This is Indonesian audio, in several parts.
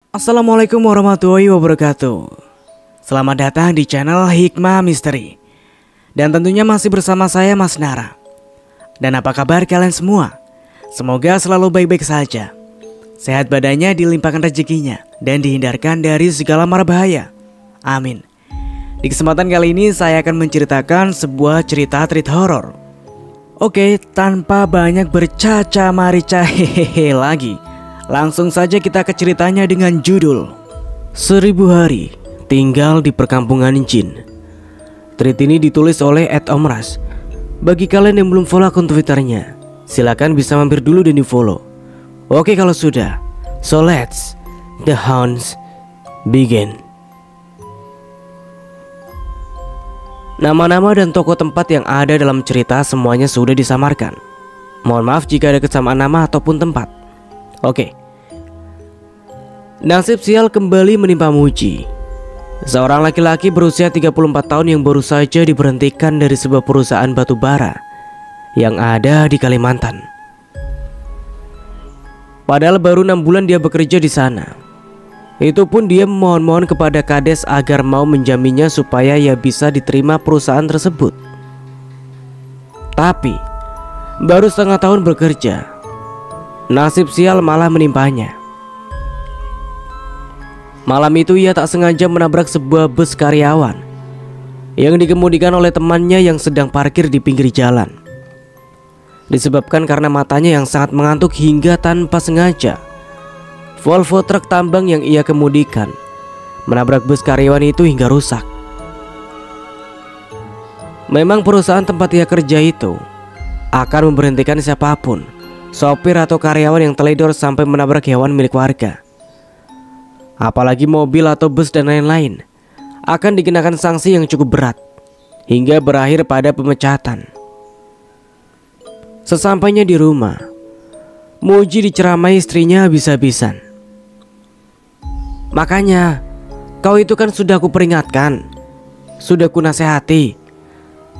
Assalamualaikum warahmatullahi wabarakatuh. Selamat datang di channel Hikmah Misteri. Dan tentunya masih bersama saya Mas Nara. Dan apa kabar kalian semua? Semoga selalu baik-baik saja. Sehat badannya, dilimpahkan rezekinya, dan dihindarkan dari segala mara bahaya. Amin. Di kesempatan kali ini saya akan menceritakan sebuah cerita treat horor. Oke, tanpa banyak bercaca-marica hehehe lagi, langsung saja kita ke ceritanya dengan judul 1000 Hari Tinggal di Perkampungan Jin. Tweet ini ditulis oleh @omras. Bagi kalian yang belum follow akun Twitternya, silakan bisa mampir dulu dan di follow. Oke kalau sudah, so let's the hounds begin. Nama-nama dan toko tempat yang ada dalam cerita semuanya sudah disamarkan. Mohon maaf jika ada kesamaan nama ataupun tempat. Oke. Nasib sial kembali menimpa Muji. Seorang laki-laki berusia 34 tahun yang baru saja diberhentikan dari sebuah perusahaan batu bara yang ada di Kalimantan. Padahal baru 6 bulan dia bekerja di sana. Itu pun dia memohon-mohon kepada kades agar mau menjaminnya supaya ia bisa diterima perusahaan tersebut. Tapi baru setengah tahun bekerja, nasib sial malah menimpanya. Malam itu ia tak sengaja menabrak sebuah bus karyawan yang dikemudikan oleh temannya yang sedang parkir di pinggir jalan. Disebabkan karena matanya yang sangat mengantuk hingga tanpa sengaja, Volvo truk tambang yang ia kemudikan menabrak bus karyawan itu hingga rusak. Memang perusahaan tempat ia kerja itu akan memberhentikan siapapun, sopir atau karyawan yang teledor sampai menabrak hewan milik warga. Apalagi mobil atau bus dan lain-lain, akan dikenakan sanksi yang cukup berat hingga berakhir pada pemecatan. Sesampainya di rumah, Muji diceramai istrinya habis-habisan. Makanya, kau itu kan sudah aku peringatkan, sudah ku nasihati.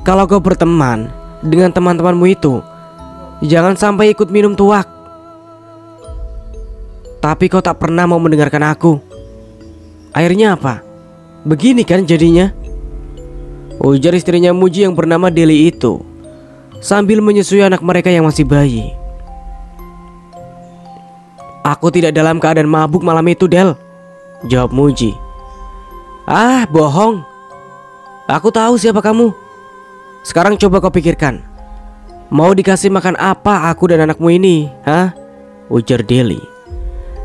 Kalau kau berteman dengan teman-temanmu itu, jangan sampai ikut minum tuak. Tapi kau tak pernah mau mendengarkan aku. Akhirnya apa? Begini kan jadinya, ujar istrinya Muji yang bernama Deli itu sambil menyusui anak mereka yang masih bayi. Aku tidak dalam keadaan mabuk malam itu, Del, jawab Muji. Ah, bohong. Aku tahu siapa kamu. Sekarang coba kau pikirkan, mau dikasih makan apa aku dan anakmu ini, hah? Ujar Deli,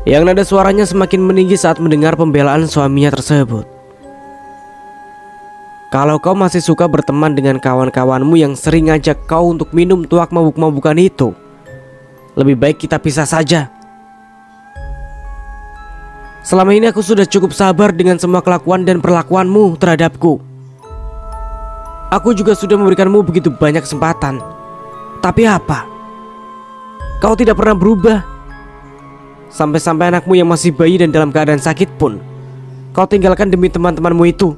yang nada suaranya semakin meninggi saat mendengar pembelaan suaminya tersebut. Kalau kau masih suka berteman dengan kawan-kawanmu yang sering ngajak kau untuk minum tuak mabuk-mabukan itu, lebih baik kita pisah saja. Selama ini aku sudah cukup sabar dengan semua kelakuan dan perlakuanmu terhadapku. Aku juga sudah memberikanmu begitu banyak kesempatan. Tapi apa? Kau tidak pernah berubah. Sampai-sampai anakmu yang masih bayi dan dalam keadaan sakit pun kau tinggalkan demi teman-temanmu itu.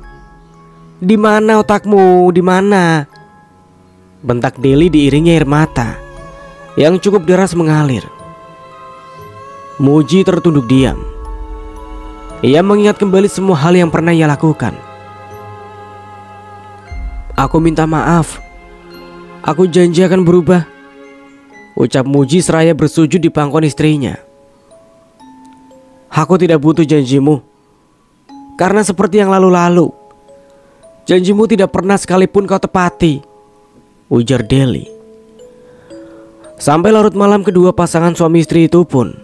Di mana otakmu? Di mana? Bentak Deli diiringi air mata yang cukup deras mengalir. Muji tertunduk diam. Ia mengingat kembali semua hal yang pernah ia lakukan. Aku minta maaf. Aku janji akan berubah, ucap Muji seraya bersujud di pangkuan istrinya. Aku tidak butuh janjimu, karena seperti yang lalu-lalu, janjimu tidak pernah sekalipun kau tepati, ujar Deli. Sampai larut malam kedua pasangan suami istri itu pun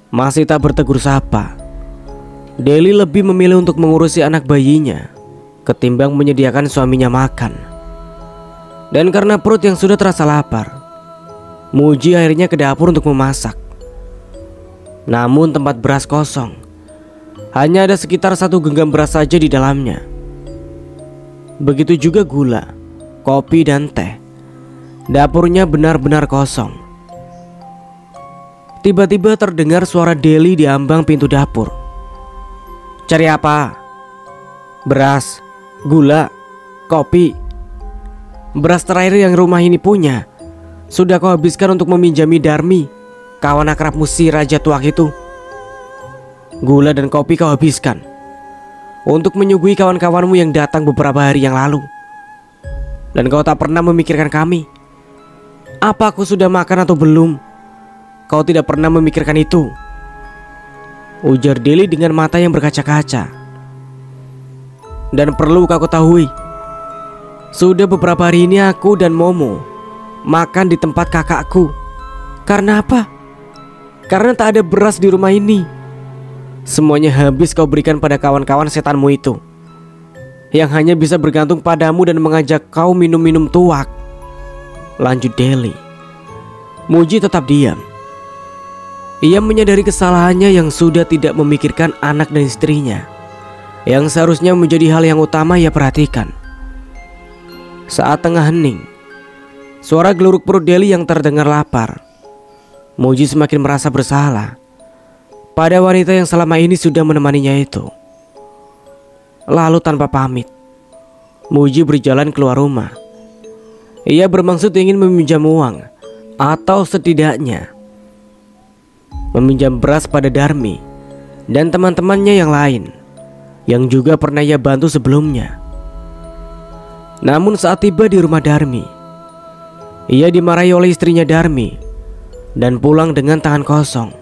masih tak bertegur sapa. Deli lebih memilih untuk mengurusi anak bayinya ketimbang menyediakan suaminya makan. Dan karena perut yang sudah terasa lapar, Muji akhirnya ke dapur untuk memasak. Namun tempat beras kosong, hanya ada sekitar 1 genggam beras saja di dalamnya. Begitu juga gula, kopi dan teh. Dapurnya benar-benar kosong. Tiba-tiba terdengar suara Deli di ambang pintu dapur. Cari apa? Beras, gula, kopi. Beras terakhir yang rumah ini punya sudah kau habiskan untuk meminjami Darmi, kawan akrabmu si Raja Tuak itu. gula dan kopi kau habiskan untuk menyuguhi kawan-kawanmu yang datang beberapa hari yang lalu. Dan kau tak pernah memikirkan kami. Apa aku sudah makan atau belum? Kau tidak pernah memikirkan itu, ujar Deli dengan mata yang berkaca-kaca. Dan perlu kau ketahui, sudah beberapa hari ini aku dan Momo makan di tempat kakakku. Karena apa? Karena tak ada beras di rumah ini. Semuanya habis kau berikan pada kawan-kawan setanmu itu, yang hanya bisa bergantung padamu dan mengajak kau minum-minum tuak, lanjut Deli. Muji tetap diam. Ia menyadari kesalahannya yang sudah tidak memikirkan anak dan istrinya, yang seharusnya menjadi hal yang utama ia perhatikan. Saat tengah hening, suara geluruk perut Deli yang terdengar lapar. Muji semakin merasa bersalah pada wanita yang selama ini sudah menemaninya itu. Lalu tanpa pamit, Muji berjalan keluar rumah. Ia bermaksud ingin meminjam uang, atau setidaknya meminjam beras pada Darmi dan teman-temannya yang lain, yang juga pernah ia bantu sebelumnya. Namun saat tiba di rumah Darmi, ia dimarahi oleh istrinya Darmi dan pulang dengan tangan kosong.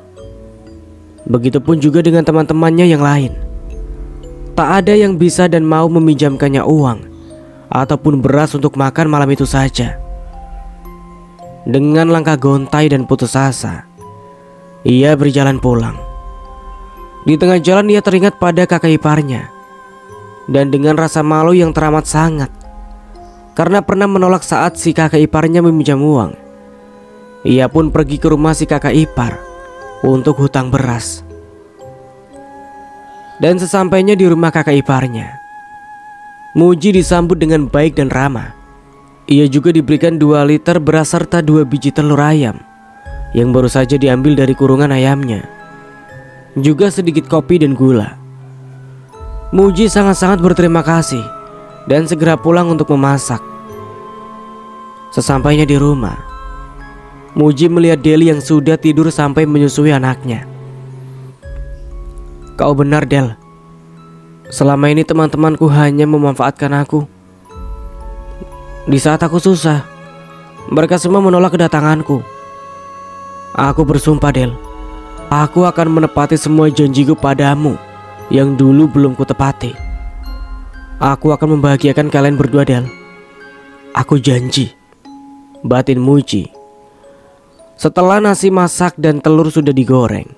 Begitupun juga dengan teman-temannya yang lain. Tak ada yang bisa dan mau meminjamkannya uang ataupun beras untuk makan malam itu saja. Dengan langkah gontai dan putus asa, ia berjalan pulang. Di tengah jalan ia teringat pada kakak iparnya, dan dengan rasa malu yang teramat sangat karena pernah menolak saat si kakak iparnya meminjam uang, ia pun pergi ke rumah si kakak ipar untuk hutang beras. Dan sesampainya di rumah kakak iparnya, Muji disambut dengan baik dan ramah. Ia juga diberikan 2 liter beras serta 2 biji telur ayam yang baru saja diambil dari kurungan ayamnya, juga sedikit kopi dan gula. Muji sangat-sangat berterima kasih dan segera pulang untuk memasak. Sesampainya di rumah, Muji melihat Deli yang sudah tidur sampai menyusui anaknya. Kau benar, Del. Selama ini teman-temanku hanya memanfaatkan aku. Di saat aku susah, mereka semua menolak kedatanganku. Aku bersumpah, Del, aku akan menepati semua janjiku padamu yang dulu belum kutepati. Aku akan membahagiakan kalian berdua, Del. Aku janji, batin Muji. Setelah nasi masak dan telur sudah digoreng,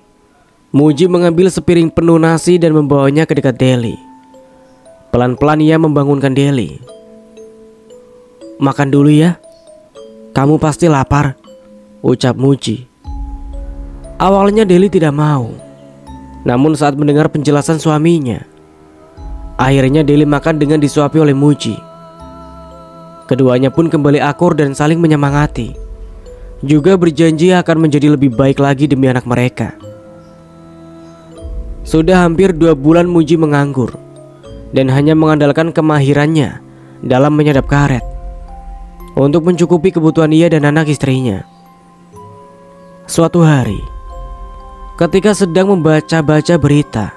Muji mengambil sepiring penuh nasi dan membawanya ke dekat Deli. Pelan-pelan ia membangunkan Deli. Makan dulu ya, kamu pasti lapar, ucap Muji. Awalnya Deli tidak mau, namun saat mendengar penjelasan suaminya, akhirnya Deli makan dengan disuapi oleh Muji. Keduanya pun kembali akur dan saling menyemangati, juga berjanji akan menjadi lebih baik lagi demi anak mereka. Sudah hampir 2 bulan Muji menganggur dan hanya mengandalkan kemahirannya dalam menyadap karet untuk mencukupi kebutuhan ia dan anak istrinya. Suatu hari, ketika sedang membaca-baca berita,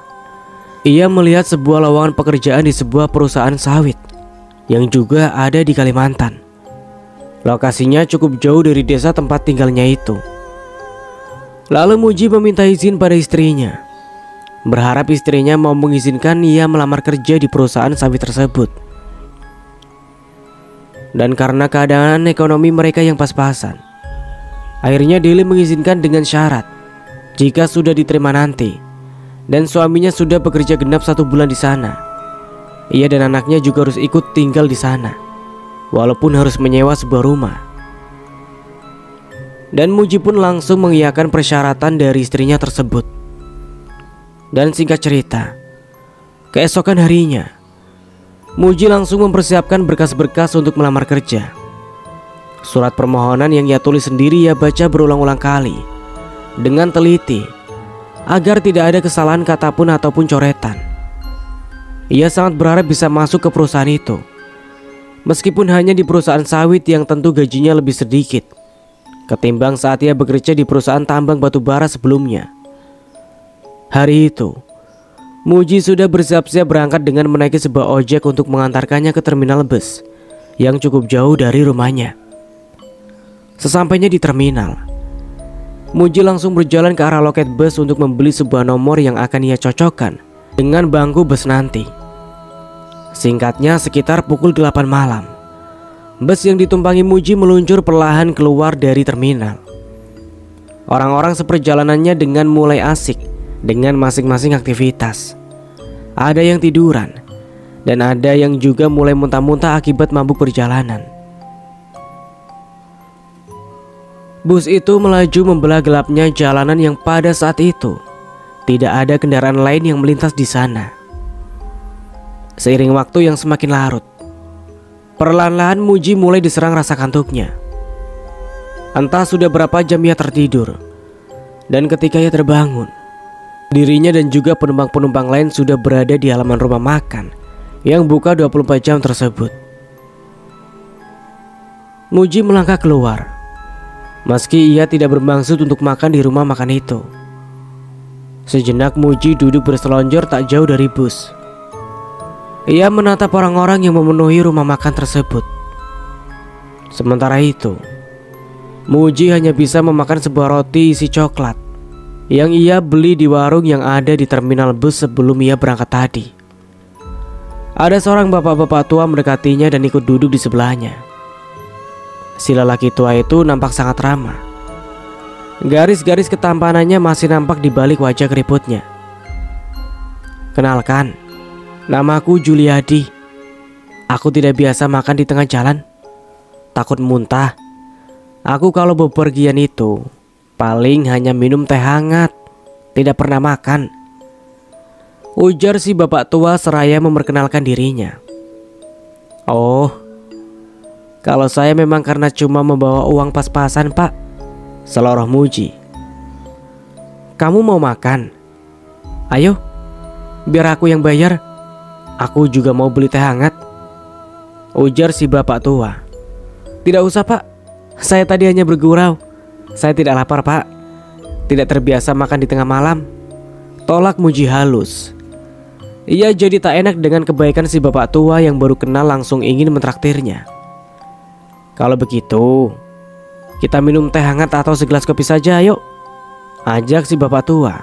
ia melihat sebuah lowongan pekerjaan di sebuah perusahaan sawit yang juga ada di Kalimantan. Lokasinya cukup jauh dari desa tempat tinggalnya itu. Lalu Muji meminta izin pada istrinya, berharap istrinya mau mengizinkan ia melamar kerja di perusahaan sawit tersebut. Dan karena keadaan ekonomi mereka yang pas-pasan, akhirnya Deli mengizinkan dengan syarat jika sudah diterima nanti dan suaminya sudah bekerja genap 1 bulan di sana, ia dan anaknya juga harus ikut tinggal di sana, walaupun harus menyewa sebuah rumah. Dan Muji pun langsung mengiyakan persyaratan dari istrinya tersebut. Dan singkat cerita, keesokan harinya Muji langsung mempersiapkan berkas-berkas untuk melamar kerja. Surat permohonan yang ia tulis sendiri ia baca berulang-ulang kali dengan teliti agar tidak ada kesalahan kata pun ataupun coretan. Ia sangat berharap bisa masuk ke perusahaan itu, meskipun hanya di perusahaan sawit yang tentu gajinya lebih sedikit ketimbang saat ia bekerja di perusahaan tambang batu bara sebelumnya. Hari itu, Muji sudah bersiap-siap berangkat dengan menaiki sebuah ojek untuk mengantarkannya ke terminal bus yang cukup jauh dari rumahnya. Sesampainya di terminal, Muji langsung berjalan ke arah loket bus untuk membeli sebuah nomor yang akan ia cocokkan dengan bangku bus nanti. Singkatnya, sekitar pukul 8 malam, bus yang ditumpangi Muji meluncur perlahan keluar dari terminal. Orang-orang seperjalanannya dengan mulai asik dengan masing-masing aktivitas. Ada yang tiduran, dan ada yang juga mulai muntah-muntah akibat mabuk perjalanan. Bus itu melaju membelah gelapnya jalanan yang pada saat itu tidak ada kendaraan lain yang melintas di sana. Seiring waktu yang semakin larut, perlahan-lahan Muji mulai diserang rasa kantuknya. Entah sudah berapa jam ia tertidur, dan ketika ia terbangun, dirinya dan juga penumpang-penumpang lain sudah berada di halaman rumah makan yang buka 24 jam tersebut. Muji melangkah keluar, meski ia tidak bermaksud untuk makan di rumah makan itu. Sejenak Muji duduk berselonjor tak jauh dari bus. Ia menatap orang-orang yang memenuhi rumah makan tersebut. Sementara itu, Muji hanya bisa memakan sebuah roti isi coklat yang ia beli di warung yang ada di terminal bus sebelum ia berangkat tadi. Ada seorang bapak-bapak tua mendekatinya dan ikut duduk di sebelahnya. Si lelaki tua itu nampak sangat ramah. Garis-garis ketampanannya masih nampak di balik wajah keriputnya. "Kenalkan, namaku Juliadi. Aku tidak biasa makan di tengah jalan. Takut muntah. Aku kalau bepergian itu paling hanya minum teh hangat, tidak pernah makan," ujar si bapak tua seraya memperkenalkan dirinya. "Oh, kalau saya memang karena cuma membawa uang pas-pasan, Pak," seloroh Muji. "Kamu mau makan? Ayo, biar aku yang bayar. Aku juga mau beli teh hangat," ujar si bapak tua. "Tidak usah, Pak. Saya tadi hanya bergurau. Saya tidak lapar, Pak. Tidak terbiasa makan di tengah malam," tolak Muji halus. Ia jadi tak enak dengan kebaikan si bapak tua yang baru kenal langsung ingin mentraktirnya. "Kalau begitu, kita minum teh hangat atau segelas kopi saja, ayo," ajak si bapak tua.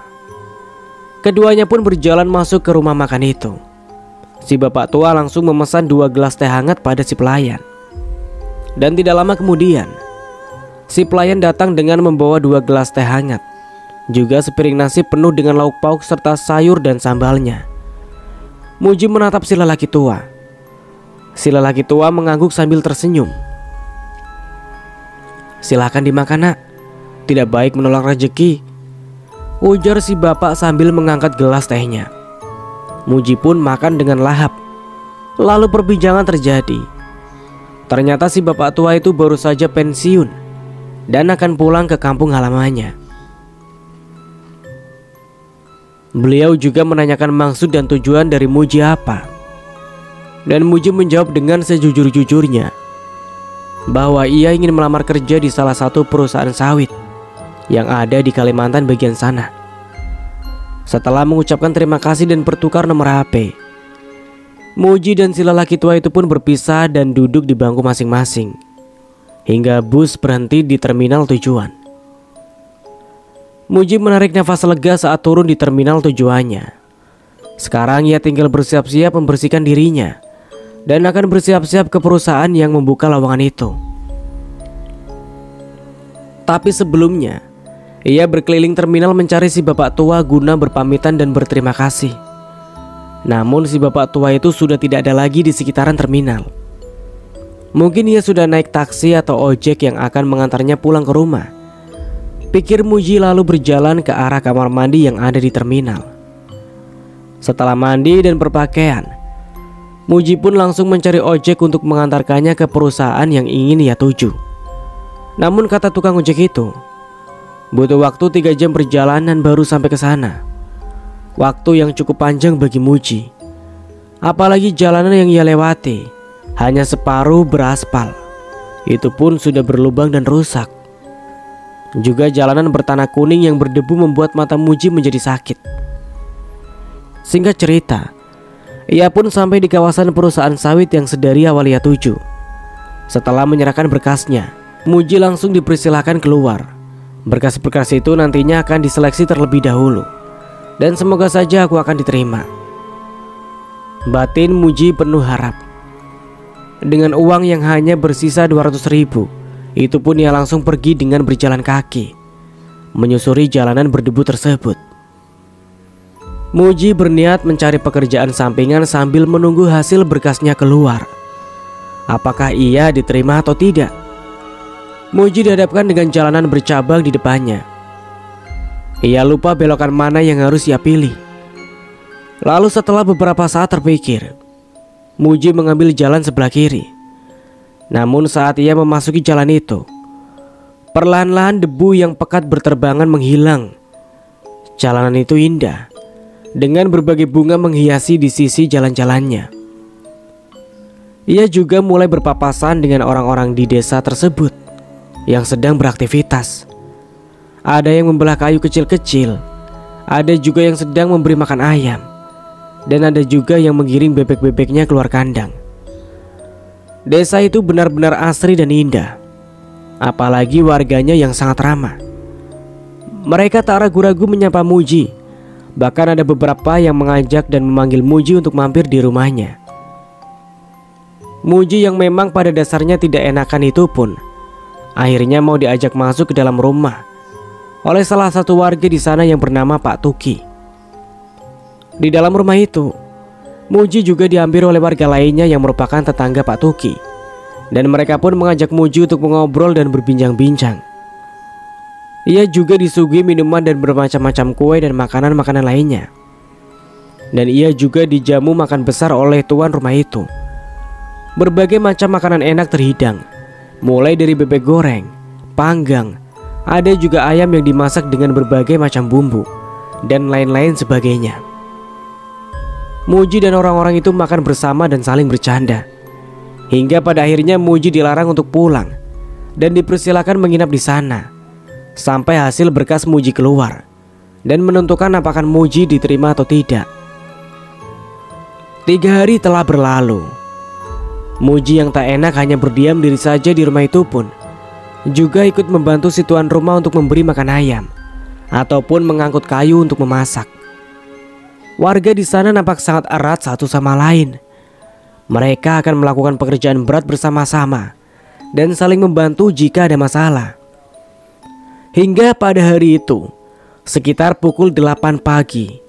Keduanya pun berjalan masuk ke rumah makan itu. Si bapak tua langsung memesan 2 gelas teh hangat pada si pelayan. Dan tidak lama kemudian, si pelayan datang dengan membawa 2 gelas teh hangat, juga sepiring nasi penuh dengan lauk pauk serta sayur dan sambalnya. Muji menatap si lelaki tua. Si lelaki tua mengangguk sambil tersenyum. "Silakan dimakan, Nak. Tidak baik menolak rezeki," ujar si bapak sambil mengangkat gelas tehnya. Muji pun makan dengan lahap. Lalu perbincangan terjadi. Ternyata si bapak tua itu baru saja pensiun dan akan pulang ke kampung halamannya. Beliau juga menanyakan maksud dan tujuan dari Muji apa. Dan Muji menjawab dengan sejujur-jujurnya bahwa ia ingin melamar kerja di salah satu perusahaan sawit yang ada di Kalimantan bagian sana. Setelah mengucapkan terima kasih dan bertukar nomor HP, Muji dan si lelaki tua itu pun berpisah dan duduk di bangku masing-masing hingga bus berhenti di terminal tujuan. Muji menarik nafas lega saat turun di terminal tujuannya. Sekarang ia tinggal bersiap-siap membersihkan dirinya dan akan bersiap-siap ke perusahaan yang membuka lowongan itu. Tapi sebelumnya, ia berkeliling terminal mencari si bapak tua guna berpamitan dan berterima kasih. Namun si bapak tua itu sudah tidak ada lagi di sekitaran terminal. Mungkin ia sudah naik taksi atau ojek yang akan mengantarnya pulang ke rumah, pikir Muji, lalu berjalan ke arah kamar mandi yang ada di terminal. Setelah mandi dan berpakaian, Muji pun langsung mencari ojek untuk mengantarkannya ke perusahaan yang ingin ia tuju. Namun kata tukang ojek itu, butuh waktu 3 jam perjalanan baru sampai ke sana. Waktu yang cukup panjang bagi Muji. Apalagi jalanan yang ia lewati hanya separuh beraspal. Itu pun sudah berlubang dan rusak. Juga jalanan bertanah kuning yang berdebu membuat mata Muji menjadi sakit. Singkat cerita, ia pun sampai di kawasan perusahaan sawit yang sedari awal ia tuju. Setelah menyerahkan berkasnya, Muji langsung dipersilahkan keluar. Berkas-berkas itu nantinya akan diseleksi terlebih dahulu, dan semoga saja aku akan diterima. Batin Muji penuh harap. Dengan uang yang hanya bersisa 200.000, itu pun ia langsung pergi dengan berjalan kaki, menyusuri jalanan berdebu tersebut. Muji berniat mencari pekerjaan sampingan sambil menunggu hasil berkasnya keluar. Apakah ia diterima atau tidak? Muji dihadapkan dengan jalanan bercabang di depannya. Ia lupa belokan mana yang harus ia pilih. Lalu setelah beberapa saat terpikir, Muji mengambil jalan sebelah kiri. Namun saat ia memasuki jalan itu, perlahan-lahan debu yang pekat berterbangan menghilang. Jalanan itu indah, dengan berbagai bunga menghiasi di sisi jalan-jalannya. Ia juga mulai berpapasan dengan orang-orang di desa tersebut yang sedang beraktivitas. Ada yang membelah kayu kecil-kecil, ada juga yang sedang memberi makan ayam, dan ada juga yang menggiring bebek-bebeknya keluar kandang. Desa itu benar-benar asri dan indah, apalagi warganya yang sangat ramah. Mereka tak ragu-ragu menyapa Muji. Bahkan ada beberapa yang mengajak dan memanggil Muji untuk mampir di rumahnya. Muji yang memang pada dasarnya tidak enakan itu pun akhirnya mau diajak masuk ke dalam rumah oleh salah satu warga di sana yang bernama Pak Tuki. Di dalam rumah itu, Muji juga diambil oleh warga lainnya yang merupakan tetangga Pak Tuki, dan mereka pun mengajak Muji untuk mengobrol dan berbincang-bincang. Ia juga disuguhi minuman dan bermacam-macam kue dan makanan-makanan lainnya. Dan ia juga dijamu makan besar oleh tuan rumah itu. Berbagai macam makanan enak terhidang, mulai dari bebek goreng, panggang, ada juga ayam yang dimasak dengan berbagai macam bumbu, dan lain-lain sebagainya. Muji dan orang-orang itu makan bersama dan saling bercanda, hingga pada akhirnya Muji dilarang untuk pulang dan dipersilakan menginap di sana sampai hasil berkas Muji keluar dan menentukan apakah Muji diterima atau tidak. 3 hari telah berlalu. Muji yang tak enak hanya berdiam diri saja di rumah itu pun juga ikut membantu si tuan rumah untuk memberi makan ayam ataupun mengangkut kayu untuk memasak. Warga di sana nampak sangat erat satu sama lain. Mereka akan melakukan pekerjaan berat bersama-sama dan saling membantu jika ada masalah. Hingga pada hari itu, sekitar pukul 8 pagi,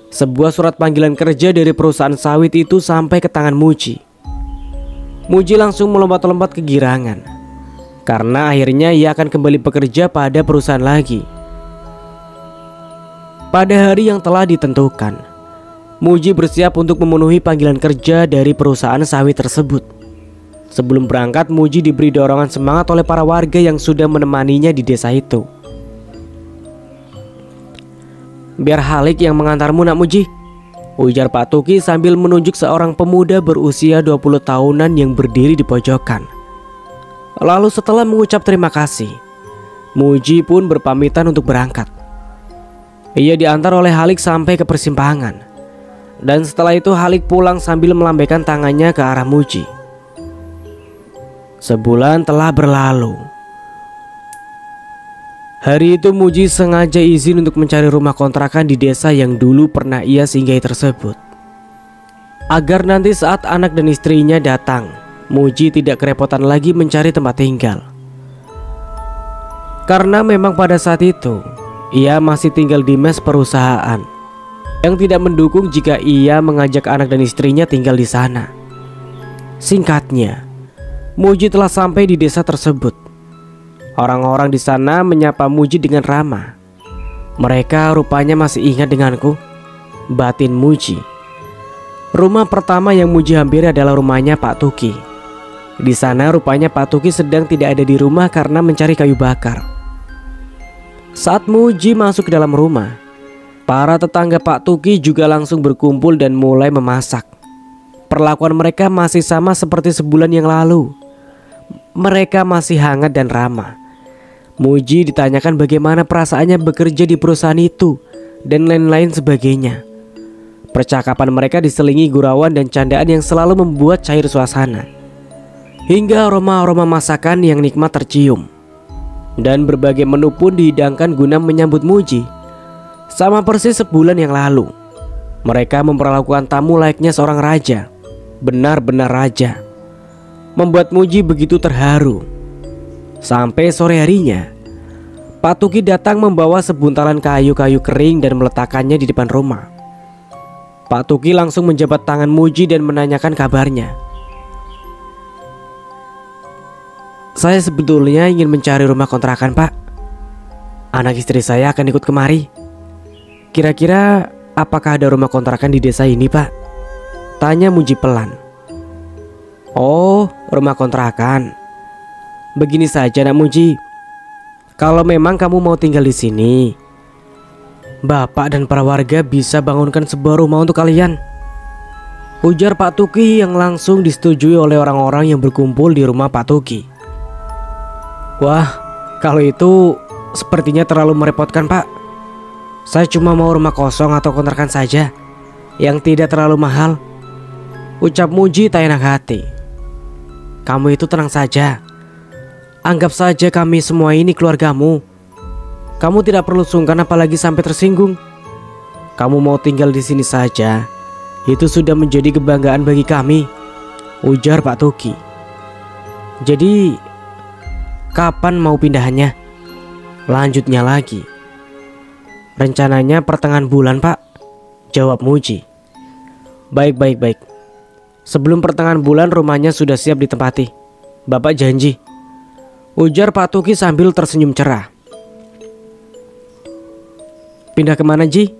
sebuah surat panggilan kerja dari perusahaan sawit itu sampai ke tangan Muji. Muji langsung melompat-lompat kegirangan, karena akhirnya ia akan kembali bekerja pada perusahaan lagi. Pada hari yang telah ditentukan, Muji bersiap untuk memenuhi panggilan kerja dari perusahaan sawit tersebut. Sebelum berangkat, Muji diberi dorongan semangat oleh para warga yang sudah menemaninya di desa itu. "Biar Halik yang mengantarmu, nak Muji," ujar Pak Tuki sambil menunjuk seorang pemuda berusia 20 tahunan yang berdiri di pojokan. Lalu setelah mengucap terima kasih, Muji pun berpamitan untuk berangkat. Ia diantar oleh Halik sampai ke persimpangan, dan setelah itu Halik pulang sambil melambaikan tangannya ke arah Muji. Sebulan telah berlalu. Hari itu Muji sengaja izin untuk mencari rumah kontrakan di desa yang dulu pernah ia singgahi tersebut, agar nanti saat anak dan istrinya datang, Muji tidak kerepotan lagi mencari tempat tinggal. Karena memang pada saat itu ia masih tinggal di mes perusahaan yang tidak mendukung jika ia mengajak anak dan istrinya tinggal di sana. Singkatnya, Muji telah sampai di desa tersebut. Orang-orang di sana menyapa Muji dengan ramah. Mereka rupanya masih ingat denganku, batin Muji. Rumah pertama yang Muji hampiri adalah rumahnya Pak Tuki. Di sana rupanya Pak Tuki sedang tidak ada di rumah karena mencari kayu bakar. Saat Muji masuk ke dalam rumah, para tetangga Pak Tuki juga langsung berkumpul dan mulai memasak. Perlakuan mereka masih sama seperti sebulan yang lalu. Mereka masih hangat dan ramah. Muji ditanyakan bagaimana perasaannya bekerja di perusahaan itu dan lain-lain sebagainya. Percakapan mereka diselingi gurauan dan candaan yang selalu membuat cair suasana. Hingga aroma-aroma masakan yang nikmat tercium. Dan berbagai menu pun dihidangkan guna menyambut Muji. Sama persis sebulan yang lalu. Mereka memperlakukan tamu layaknya seorang raja. Benar-benar raja. Membuat Muji begitu terharu. Sampai sore harinya, Pak Tuki datang membawa sebuntalan kayu-kayu kering dan meletakkannya di depan rumah. Pak Tuki langsung menjabat tangan Muji dan menanyakan kabarnya. Saya sebetulnya ingin mencari rumah kontrakan, Pak. Anak istri saya akan ikut kemari. Kira-kira apakah ada rumah kontrakan di desa ini, Pak? Tanya Muji pelan. Oh, rumah kontrakan. Begini saja, Nak Muji. Kalau memang kamu mau tinggal di sini, Bapak dan para warga bisa bangunkan sebuah rumah untuk kalian. Ujar Pak Tuki yang langsung disetujui oleh orang-orang yang berkumpul di rumah Pak Tuki. Wah, kalau itu sepertinya terlalu merepotkan, Pak. Saya cuma mau rumah kosong atau kontrakan saja yang tidak terlalu mahal. Ucap Muji tak enak hati. Kamu itu tenang saja. Anggap saja kami semua ini keluargamu. Kamu tidak perlu sungkan apalagi sampai tersinggung. Kamu mau tinggal di sini saja, itu sudah menjadi kebanggaan bagi kami. Ujar Pak Tuki. Jadi, kapan mau pindahannya? Lanjutnya lagi. Rencananya pertengahan bulan, Pak. Jawab Muji. Baik. Sebelum pertengahan bulan rumahnya sudah siap ditempati. Bapak janji. Ujar Pak Tuki sambil tersenyum cerah. Pindah kemana, Ji?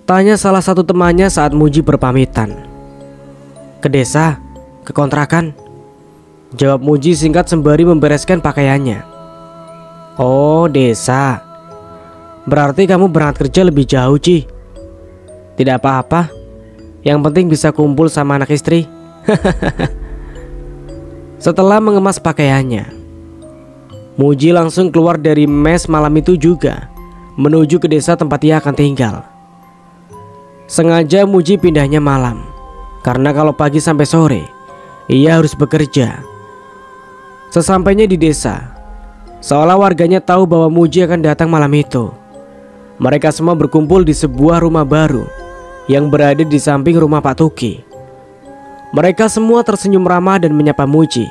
Tanya salah satu temannya saat Muji berpamitan. Ke desa, ke kontrakan. Jawab Muji singkat sembari membereskan pakaiannya. Oh, desa. Berarti kamu berangkat kerja lebih jauh, Ji. Tidak apa-apa. Yang penting bisa kumpul sama anak istri. Setelah mengemas pakaiannya, Muji langsung keluar dari mes malam itu juga, menuju ke desa tempat ia akan tinggal. Sengaja Muji pindahnya malam, karena kalau pagi sampai sore, ia harus bekerja. Sesampainya di desa, seolah warganya tahu bahwa Muji akan datang malam itu. Mereka semua berkumpul di sebuah rumah baru yang berada di samping rumah Pak Tuki. Mereka semua tersenyum ramah dan menyapa Muji.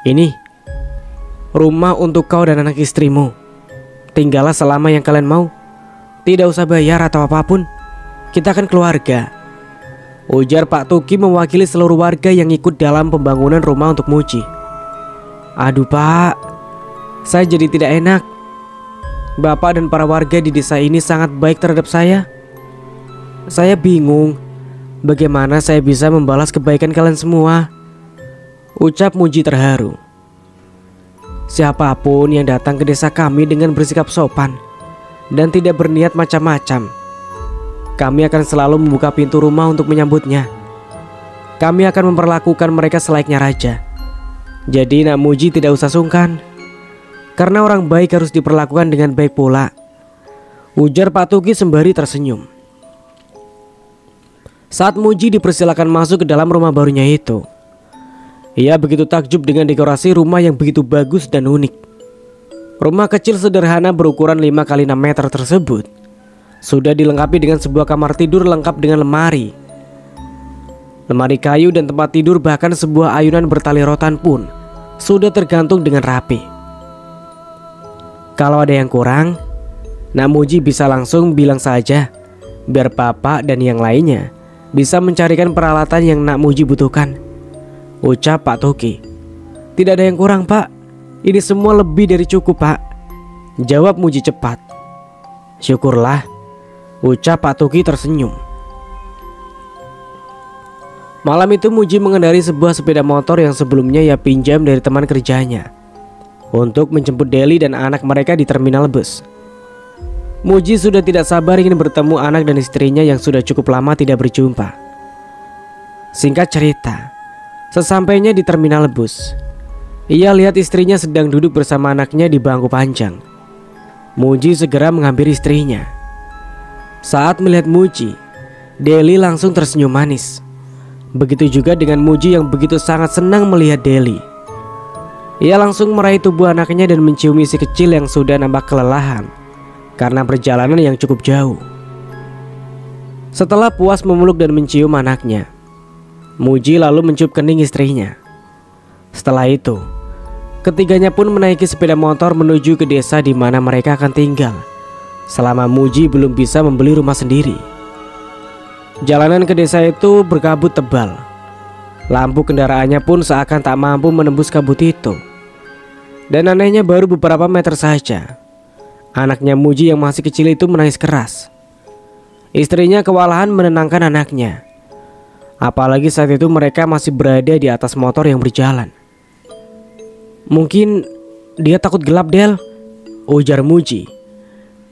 Ini rumah untuk kau dan anak istrimu. Tinggallah selama yang kalian mau. Tidak usah bayar atau apapun. Kita kan keluarga. Ujar Pak Tuki mewakili seluruh warga yang ikut dalam pembangunan rumah untuk Muji. Aduh Pak, saya jadi tidak enak. Bapak dan para warga di desa ini sangat baik terhadap saya. Saya bingung bagaimana saya bisa membalas kebaikan kalian semua. Ucap Muji terharu. Siapapun yang datang ke desa kami dengan bersikap sopan dan tidak berniat macam-macam, kami akan selalu membuka pintu rumah untuk menyambutnya. Kami akan memperlakukan mereka selayaknya raja. Jadi Nak Muji tidak usah sungkan, karena orang baik harus diperlakukan dengan baik pula. Ujar Pak Tuki sembari tersenyum. Saat Muji dipersilakan masuk ke dalam rumah barunya itu, ia begitu takjub dengan dekorasi rumah yang begitu bagus dan unik. Rumah kecil sederhana berukuran 5 x 6 meter tersebut sudah dilengkapi dengan sebuah kamar tidur lengkap dengan lemari kayu dan tempat tidur, bahkan sebuah ayunan bertali rotan pun sudah tergantung dengan rapi. Kalau ada yang kurang, Nak Muji bisa langsung bilang saja, biar Bapak dan yang lainnya bisa mencarikan peralatan yang Nak Muji butuhkan. Ucap Pak Tuki. Tidak ada yang kurang, Pak. Ini semua lebih dari cukup, Pak. Jawab Muji cepat. Syukurlah. Ucap Pak Tuki tersenyum. Malam itu Muji mengendarai sebuah sepeda motor yang sebelumnya ia pinjam dari teman kerjanya untuk menjemput Deli dan anak mereka di terminal bus. Muji sudah tidak sabar ingin bertemu anak dan istrinya yang sudah cukup lama tidak berjumpa. Singkat cerita, sesampainya di terminal bus, ia lihat istrinya sedang duduk bersama anaknya di bangku panjang. Muji segera menghampiri istrinya. Saat melihat Muji, Deli langsung tersenyum manis. Begitu juga dengan Muji yang begitu sangat senang melihat Deli. Ia langsung meraih tubuh anaknya dan menciumi si kecil yang sudah nampak kelelahan karena perjalanan yang cukup jauh. Setelah puas memeluk dan mencium anaknya, Muji lalu mencup kening istrinya. Setelah itu, ketiganya pun menaiki sepeda motor menuju ke desa di mana mereka akan tinggal selama Muji belum bisa membeli rumah sendiri. Jalanan ke desa itu berkabut tebal. Lampu kendaraannya pun seakan tak mampu menembus kabut itu. Dan anehnya baru beberapa meter saja, anaknya Muji yang masih kecil itu menangis keras. Istrinya kewalahan menenangkan anaknya. Apalagi saat itu mereka masih berada di atas motor yang berjalan. "Mungkin dia takut gelap, Del," ujar Muji.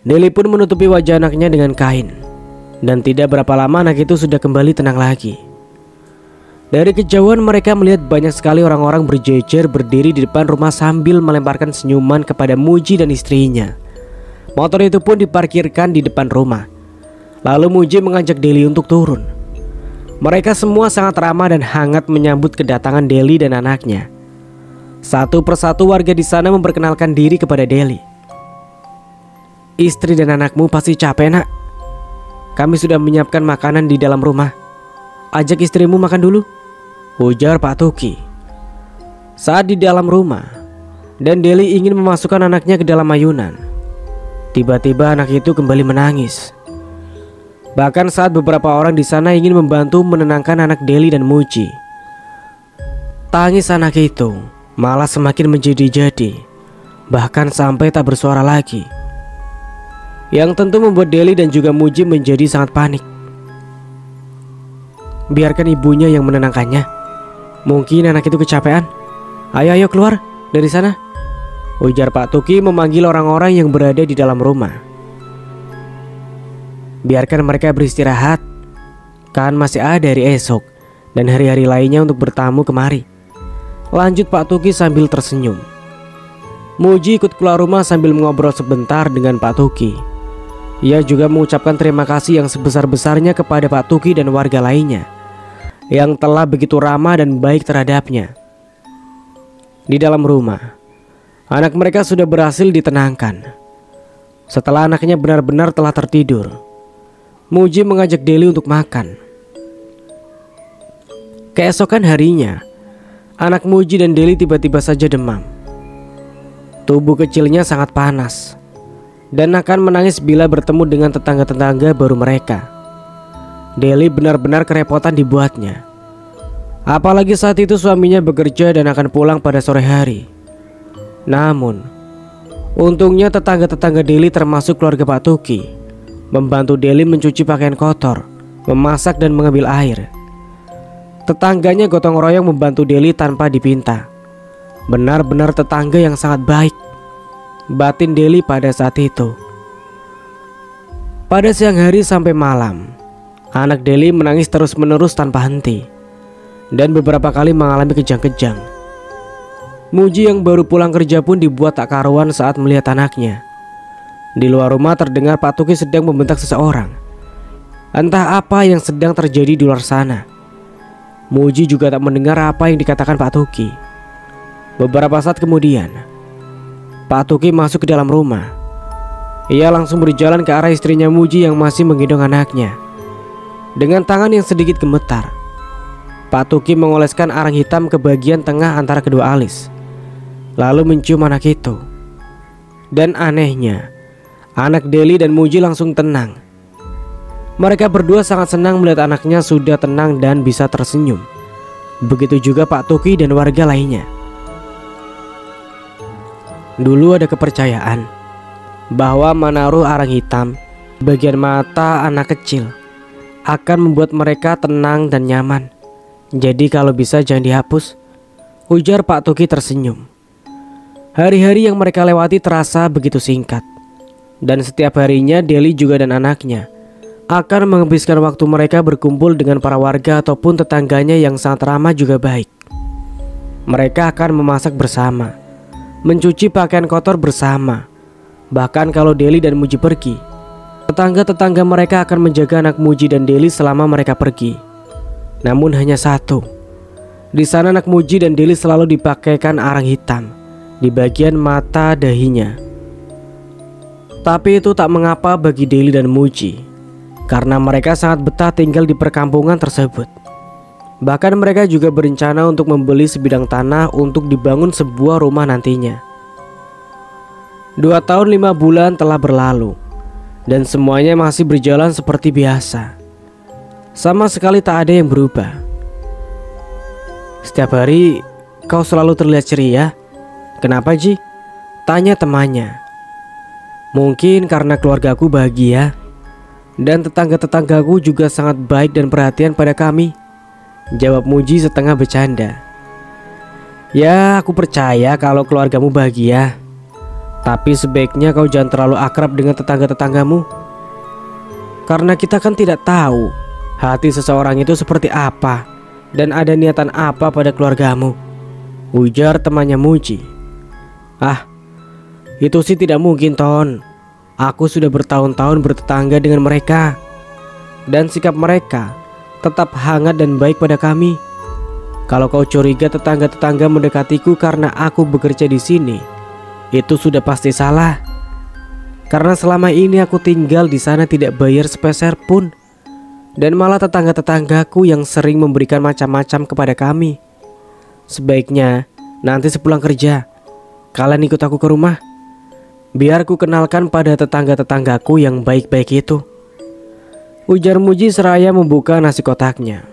Deli pun menutupi wajah anaknya dengan kain. Dan tidak berapa lama anak itu sudah kembali tenang lagi. Dari kejauhan mereka melihat banyak sekali orang-orang berjejer berdiri di depan rumah sambil melemparkan senyuman kepada Muji dan istrinya. Motor itu pun diparkirkan di depan rumah. Lalu Muji mengajak Deli untuk turun. Mereka semua sangat ramah dan hangat menyambut kedatangan Deli dan anaknya. Satu persatu warga di sana memperkenalkan diri kepada Deli. "Istri dan anakmu pasti capek, Nak. Kami sudah menyiapkan makanan di dalam rumah. Ajak istrimu makan dulu," ujar Pak Tuki. Saat di dalam rumah dan Deli ingin memasukkan anaknya ke dalam ayunan, tiba-tiba anak itu kembali menangis. Bahkan saat beberapa orang di sana ingin membantu menenangkan anak Deli dan Muji, tangis anak itu malah semakin menjadi-jadi, bahkan sampai tak bersuara lagi. Yang tentu membuat Deli dan juga Muji menjadi sangat panik. "Biarkan ibunya yang menenangkannya. Mungkin anak itu kecapean. Ayo keluar dari sana," ujar Pak Tuki memanggil orang-orang yang berada di dalam rumah. "Biarkan mereka beristirahat. Kan masih ada hari esok dan hari-hari lainnya untuk bertamu kemari," lanjut Pak Tuki sambil tersenyum. Muji ikut keluar rumah sambil mengobrol sebentar dengan Pak Tuki. Ia juga mengucapkan terima kasih yang sebesar-besarnya kepada Pak Tuki dan warga lainnya yang telah begitu ramah dan baik terhadapnya. Di dalam rumah, anak mereka sudah berhasil ditenangkan. Setelah anaknya benar-benar telah tertidur, Muji mengajak Deli untuk makan. Keesokan harinya, anak Muji dan Deli tiba-tiba saja demam. Tubuh kecilnya sangat panas dan akan menangis bila bertemu dengan tetangga-tetangga baru mereka. Deli benar-benar kerepotan dibuatnya. Apalagi saat itu suaminya bekerja dan akan pulang pada sore hari. Namun, untungnya tetangga-tetangga Deli termasuk keluarga Pak Tuki membantu Deli mencuci pakaian kotor, memasak dan mengambil air. Tetangganya gotong royong membantu Deli tanpa dipinta. Benar-benar tetangga yang sangat baik, batin Deli pada saat itu. Pada siang hari sampai malam, anak Deli menangis terus-menerus tanpa henti dan beberapa kali mengalami kejang-kejang. Muji yang baru pulang kerja pun dibuat tak karuan saat melihat anaknya. Di luar rumah terdengar Pak Tuki sedang membentak seseorang. Entah apa yang sedang terjadi di luar sana. Muji juga tak mendengar apa yang dikatakan Pak Tuki. Beberapa saat kemudian, Pak Tuki masuk ke dalam rumah. Ia langsung berjalan ke arah istrinya Muji yang masih menggendong anaknya. Dengan tangan yang sedikit gemetar, Pak Tuki mengoleskan arang hitam ke bagian tengah antara kedua alis, lalu mencium anak itu. Dan anehnya, anak Deli dan Muji langsung tenang. Mereka berdua sangat senang melihat anaknya sudah tenang dan bisa tersenyum. Begitu juga Pak Tuki dan warga lainnya. Dulu ada kepercayaan bahwa menaruh arang hitam di bagian mata anak kecil akan membuat mereka tenang dan nyaman. Jadi kalau bisa jangan dihapus, ujar Pak Tuki tersenyum. Hari-hari yang mereka lewati terasa begitu singkat. Dan setiap harinya Deli juga dan anaknya akan menghabiskan waktu mereka berkumpul dengan para warga ataupun tetangganya yang sangat ramah juga baik. Mereka akan memasak bersama, mencuci pakaian kotor bersama. Bahkan kalau Deli dan Muji pergi, Tetangga-tetangga mereka akan menjaga anak Muji dan Deli selama mereka pergi. Namun hanya satu. Di sana anak Muji dan Deli selalu dipakaikan arang hitam di bagian mata dahinya. Tapi itu tak mengapa bagi Deli dan Muji, karena mereka sangat betah tinggal di perkampungan tersebut. Bahkan mereka juga berencana untuk membeli sebidang tanah untuk dibangun sebuah rumah nantinya. 2 tahun 5 bulan telah berlalu, dan semuanya masih berjalan seperti biasa. Sama sekali tak ada yang berubah. Setiap hari kau selalu terlihat ceria. Kenapa, Ji? Tanya temannya. Mungkin karena keluargaku bahagia, dan tetangga-tetanggaku juga sangat baik dan perhatian pada kami, jawab Muji setengah bercanda. Ya, aku percaya kalau keluargamu bahagia, tapi sebaiknya kau jangan terlalu akrab dengan tetangga-tetanggamu, karena kita kan tidak tahu hati seseorang itu seperti apa dan ada niatan apa pada keluargamu, ujar temannya Muji. Ah, itu sih tidak mungkin, Ton. Aku sudah bertahun-tahun bertetangga dengan mereka, dan sikap mereka tetap hangat dan baik pada kami. Kalau kau curiga tetangga-tetangga mendekatiku karena aku bekerja di sini, itu sudah pasti salah. Karena selama ini aku tinggal di sana tidak bayar sepeser pun, dan malah tetangga-tetanggaku yang sering memberikan macam-macam kepada kami. Sebaiknya nanti sepulang kerja kalian ikut aku ke rumah, biar ku kenalkan pada tetangga-tetanggaku yang baik-baik itu, ujar Muji seraya membuka nasi kotaknya.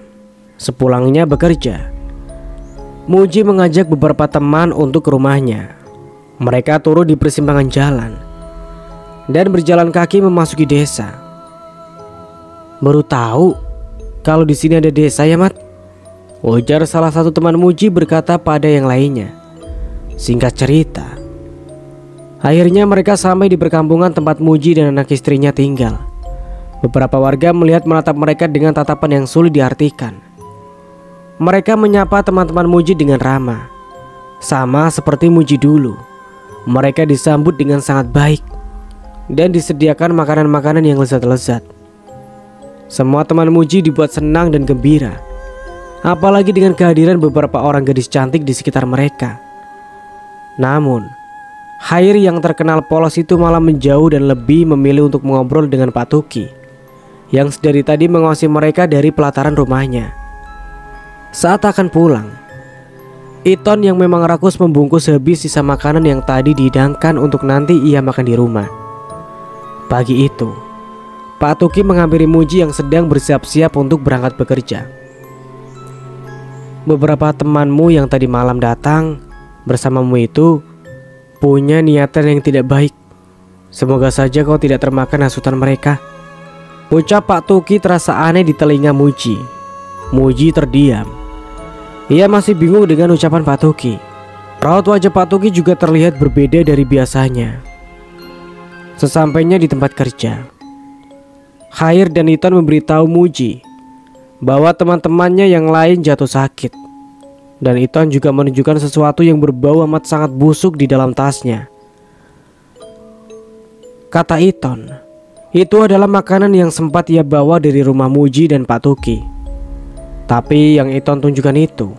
Sepulangnya bekerja, Muji mengajak beberapa teman untuk ke rumahnya. Mereka turun di persimpangan jalan dan berjalan kaki memasuki desa. Baru tahu kalau di sini ada desa ya, Mat, ujar salah satu teman Muji berkata pada yang lainnya. Singkat cerita, akhirnya mereka sampai di perkampungan tempat Muji dan anak istrinya tinggal. Beberapa warga melihat menatap mereka dengan tatapan yang sulit diartikan. Mereka menyapa teman-teman Muji dengan ramah, sama seperti Muji dulu. Mereka disambut dengan sangat baik dan disediakan makanan-makanan yang lezat-lezat. Semua teman Muji dibuat senang dan gembira, apalagi dengan kehadiran beberapa orang gadis cantik di sekitar mereka. Namun, Khair yang terkenal polos itu malah menjauh dan lebih memilih untuk mengobrol dengan Pak Tuki, yang sedari tadi mengawasi mereka dari pelataran rumahnya. Saat akan pulang, Iton yang memang rakus membungkus habis sisa makanan yang tadi dihidangkan untuk nanti ia makan di rumah. Pagi itu, Pak Tuki menghampiri Muji yang sedang bersiap-siap untuk berangkat bekerja. Beberapa temanmu yang tadi malam datang bersamamu itu punya niatan yang tidak baik. Semoga saja kau tidak termakan hasutan mereka, ucap Pak Tuki terasa aneh di telinga Muji. Muji terdiam. Ia masih bingung dengan ucapan Pak Tuki. Raut wajah Pak Tuki juga terlihat berbeda dari biasanya. Sesampainya di tempat kerja, Khair dan Iton memberitahu Muji bahwa teman-temannya yang lain jatuh sakit. Dan Iton juga menunjukkan sesuatu yang berbau amat sangat busuk di dalam tasnya. Kata Iton, itu adalah makanan yang sempat ia bawa dari rumah Muji dan Pak Tuki. Tapi yang Iton tunjukkan itu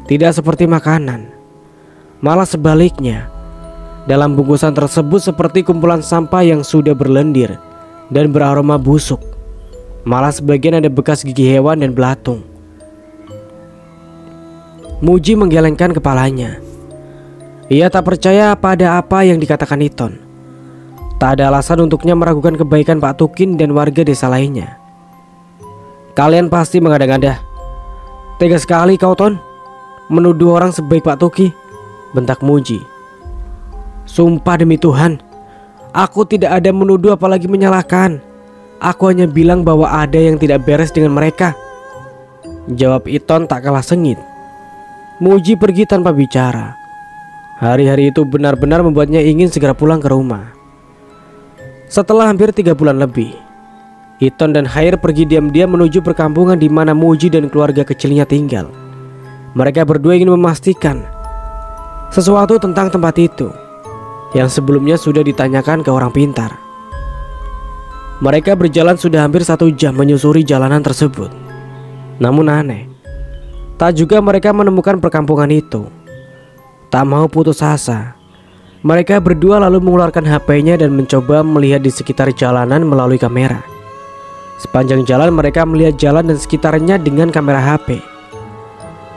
tidak seperti makanan, malah sebaliknya. Dalam bungkusan tersebut seperti kumpulan sampah yang sudah berlendir dan beraroma busuk. Malah sebagian ada bekas gigi hewan dan belatung. Muji menggelengkan kepalanya. Ia tak percaya pada apa yang dikatakan Iton. Tak ada alasan untuknya meragukan kebaikan Pak Tukin dan warga desa lainnya. Kalian pasti mengada-ngada. Tega sekali kau, Ton, menuduh orang sebaik Pak Tuki, bentak Muji. Sumpah demi Tuhan, aku tidak ada menuduh apalagi menyalahkan. Aku hanya bilang bahwa ada yang tidak beres dengan mereka, jawab Iton tak kalah sengit. Muji pergi tanpa bicara. Hari-hari itu benar-benar membuatnya ingin segera pulang ke rumah. Setelah hampir 3 bulan lebih, Iton dan Khair pergi diam-diam menuju perkampungan di mana Muji dan keluarga kecilnya tinggal. Mereka berdua ingin memastikan sesuatu tentang tempat itu yang sebelumnya sudah ditanyakan ke orang pintar. Mereka berjalan sudah hampir 1 jam menyusuri jalanan tersebut. Namun aneh, tak juga mereka menemukan perkampungan itu. Tak mau putus asa, mereka berdua lalu mengeluarkan HP-nya dan mencoba melihat di sekitar jalanan melalui kamera. Sepanjang jalan mereka melihat jalan dan sekitarnya dengan kamera HP.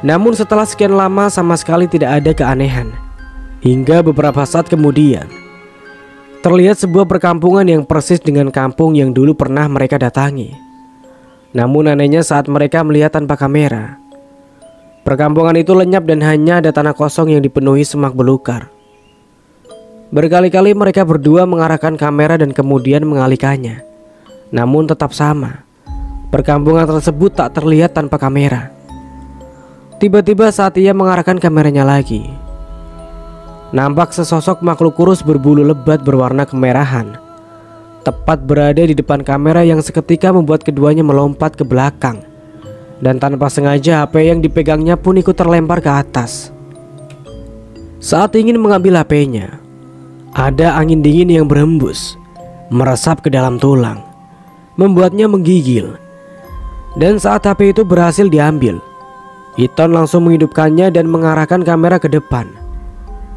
Namun setelah sekian lama sama sekali tidak ada keanehan. Hingga beberapa saat kemudian terlihat sebuah perkampungan yang persis dengan kampung yang dulu pernah mereka datangi. Namun anehnya saat mereka melihat tanpa kamera, perkampungan itu lenyap dan hanya ada tanah kosong yang dipenuhi semak belukar. Berkali-kali mereka berdua mengarahkan kamera dan kemudian mengalihkannya. Namun tetap sama, perkampungan tersebut tak terlihat tanpa kamera. Tiba-tiba saat ia mengarahkan kameranya lagi, nampak sesosok makhluk kurus berbulu lebat berwarna kemerahan tepat berada di depan kamera yang seketika membuat keduanya melompat ke belakang. Dan tanpa sengaja HP yang dipegangnya pun ikut terlempar ke atas. Saat ingin mengambil HP-nya, ada angin dingin yang berhembus, meresap ke dalam tulang, membuatnya menggigil. Dan saat HP itu berhasil diambil, Iton langsung menghidupkannya dan mengarahkan kamera ke depan.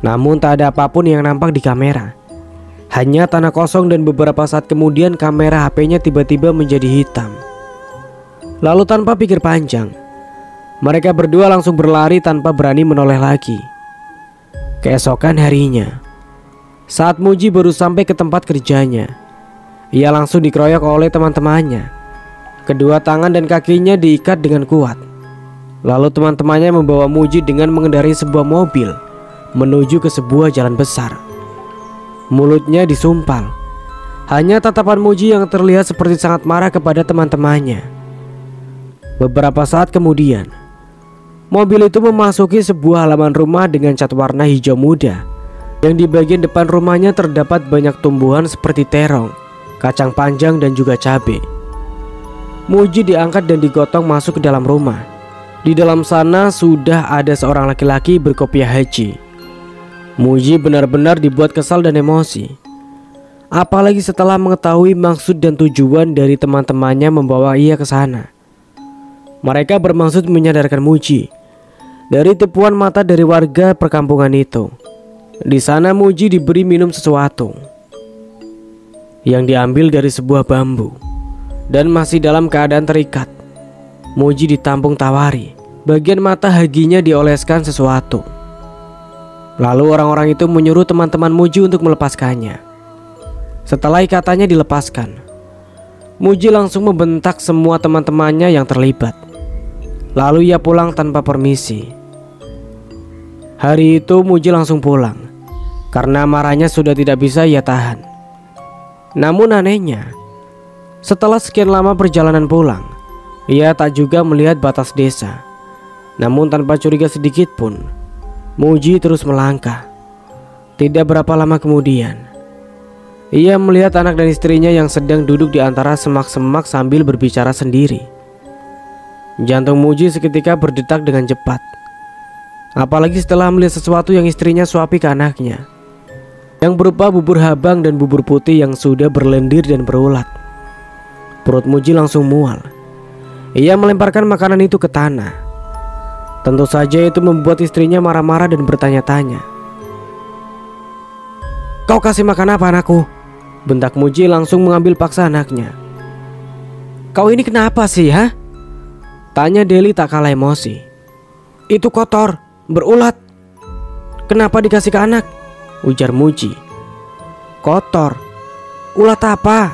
Namun tak ada apapun yang nampak di kamera, hanya tanah kosong, dan beberapa saat kemudian kamera HP-nya tiba-tiba menjadi hitam. Lalu tanpa pikir panjang, mereka berdua langsung berlari tanpa berani menoleh lagi. Keesokan harinya, saat Muji baru sampai ke tempat kerjanya, ia langsung dikeroyok oleh teman-temannya. Kedua tangan dan kakinya diikat dengan kuat. Lalu teman-temannya membawa Muji dengan mengendarai sebuah mobil menuju ke sebuah jalan besar. Mulutnya disumpal. Hanya tatapan Muji yang terlihat seperti sangat marah kepada teman-temannya. Beberapa saat kemudian, mobil itu memasuki sebuah halaman rumah dengan cat warna hijau muda. Yang di bagian depan rumahnya terdapat banyak tumbuhan seperti terong, kacang panjang dan juga cabai. Muji diangkat dan digotong masuk ke dalam rumah. Di dalam sana sudah ada seorang laki-laki berkopiah haji. Muji benar-benar dibuat kesal dan emosi. Apalagi setelah mengetahui maksud dan tujuan dari teman-temannya membawa ia ke sana. Mereka bermaksud menyadarkan Muji dari tipuan mata dari warga perkampungan itu. Di sana Muji diberi minum sesuatu yang diambil dari sebuah bambu dan masih dalam keadaan terikat. Muji ditampung tawari. Bagian mata haginya dioleskan sesuatu. Lalu orang-orang itu menyuruh teman-teman Muji untuk melepaskannya. Setelah ikatannya dilepaskan, Muji langsung membentak semua teman-temannya yang terlibat. Lalu ia pulang tanpa permisi. Hari itu Muji langsung pulang karena marahnya sudah tidak bisa ia tahan. Namun anehnya, setelah sekian lama perjalanan pulang, ia tak juga melihat batas desa. Namun tanpa curiga sedikit pun, Muji terus melangkah. Tidak berapa lama kemudian, ia melihat anak dan istrinya yang sedang duduk di antara semak-semak sambil berbicara sendiri. Jantung Muji seketika berdetak dengan cepat. Apalagi setelah melihat sesuatu yang istrinya suapi ke anaknya, yang berupa bubur habang dan bubur putih yang sudah berlendir dan berulat. Perut Muji langsung mual. Ia melemparkan makanan itu ke tanah. Tentu saja itu membuat istrinya marah-marah dan bertanya-tanya. "Kau kasih makan apa anakku?" bentak Muji langsung mengambil paksa anaknya. "Kau ini kenapa sih, ha?" tanya Deli tak kalah emosi. "Itu kotor, berulat. Kenapa dikasih ke anak?" ujar Muji. "Kotor? Ulat apa?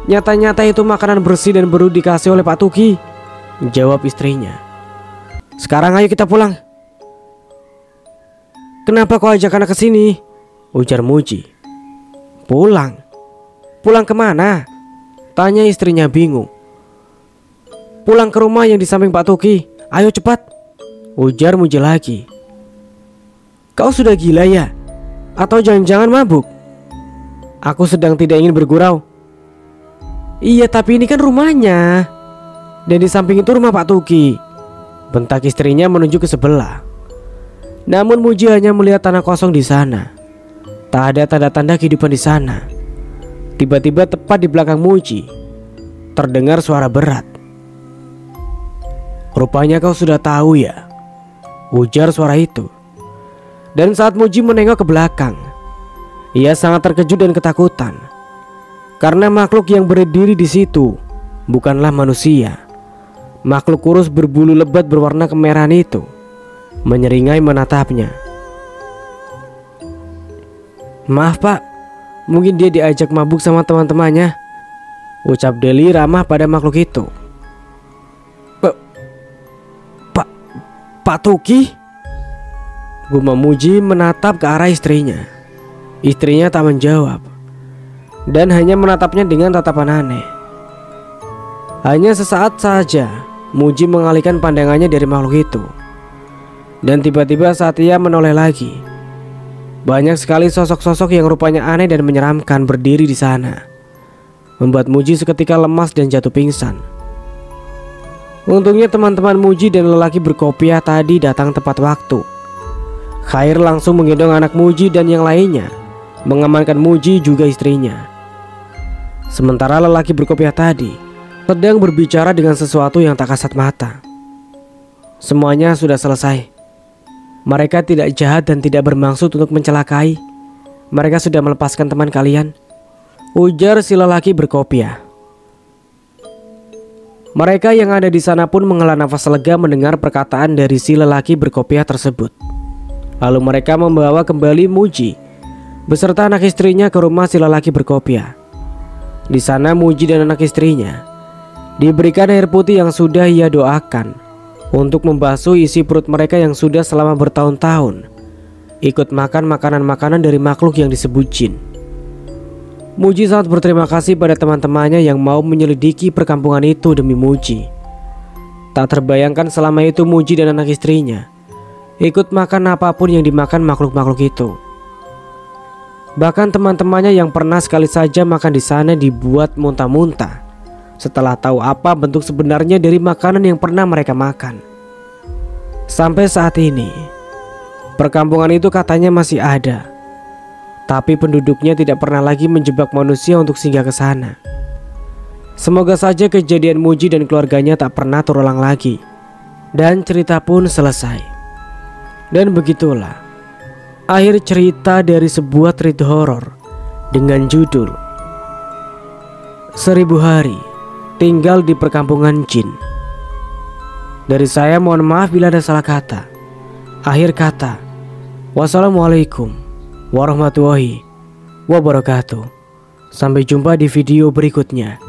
Nyata-nyata itu makanan bersih dan baru dikasih oleh Pak Tuki," jawab istrinya. "Sekarang ayo kita pulang." "Kenapa kau ajak anak ke sini?" ujar Muji. "Pulang? Pulang kemana?" tanya istrinya bingung. "Pulang ke rumah yang di samping Pak Tuki. Ayo cepat," ujar Muji lagi. "Kau sudah gila ya? Atau jangan-jangan mabuk?" "Aku sedang tidak ingin bergurau." "Iya, tapi ini kan rumahnya. Dan di samping itu rumah Pak Tuki," bentak istrinya menunjuk ke sebelah. Namun Muji hanya melihat tanah kosong di sana. Tak ada tanda-tanda kehidupan di sana. Tiba-tiba tepat di belakang Muji terdengar suara berat. "Rupanya kau sudah tahu ya," ujar suara itu. Dan saat Muji menengok ke belakang, ia sangat terkejut dan ketakutan. Karena makhluk yang berdiri di situ bukanlah manusia. Makhluk kurus berbulu lebat berwarna kemerahan itu menyeringai menatapnya. "Maaf pak, mungkin dia diajak mabuk sama teman-temannya," ucap Deli ramah pada makhluk itu. Pak Tuki?" gumam Muji menatap ke arah istrinya. Istrinya tak menjawab dan hanya menatapnya dengan tatapan aneh. Hanya sesaat saja Muji mengalihkan pandangannya dari makhluk itu. Dan tiba-tiba saat ia menoleh lagi, banyak sekali sosok-sosok yang rupanya aneh dan menyeramkan berdiri di sana, membuat Muji seketika lemas dan jatuh pingsan. Untungnya teman-teman Muji dan lelaki berkopiah tadi datang tepat waktu. Khair langsung menggendong anak Muji dan yang lainnya mengamankan Muji juga istrinya. Sementara lelaki berkopiah tadi sedang berbicara dengan sesuatu yang tak kasat mata. "Semuanya sudah selesai. Mereka tidak jahat dan tidak bermaksud untuk mencelakai. Mereka sudah melepaskan teman kalian," ujar si lelaki berkopiah. Mereka yang ada di sana pun menghela nafas lega mendengar perkataan dari si lelaki berkopiah tersebut. Lalu mereka membawa kembali Muji beserta anak istrinya ke rumah si lelaki berkopiah. Di sana Muji dan anak istrinya diberikan air putih yang sudah ia doakan untuk membasuh isi perut mereka yang sudah selama bertahun-tahun ikut makan makanan-makanan dari makhluk yang disebut jin. Muji sangat berterima kasih pada teman-temannya yang mau menyelidiki perkampungan itu demi Muji. Tak terbayangkan selama itu Muji dan anak istrinya ikut makan apapun yang dimakan makhluk-makhluk itu. Bahkan teman-temannya yang pernah sekali saja makan di sana dibuat muntah-muntah setelah tahu apa bentuk sebenarnya dari makanan yang pernah mereka makan. Sampai saat ini perkampungan itu katanya masih ada, tapi penduduknya tidak pernah lagi menjebak manusia untuk singgah ke sana. Semoga saja kejadian Muji dan keluarganya tak pernah terulang lagi. Dan cerita pun selesai. Dan begitulah akhir cerita dari sebuah treat horor dengan judul 1000 Hari Tinggal di Perkampungan Jin. Dari saya mohon maaf bila ada salah kata. Akhir kata, wassalamualaikum warahmatullahi wabarakatuh. Sampai jumpa di video berikutnya.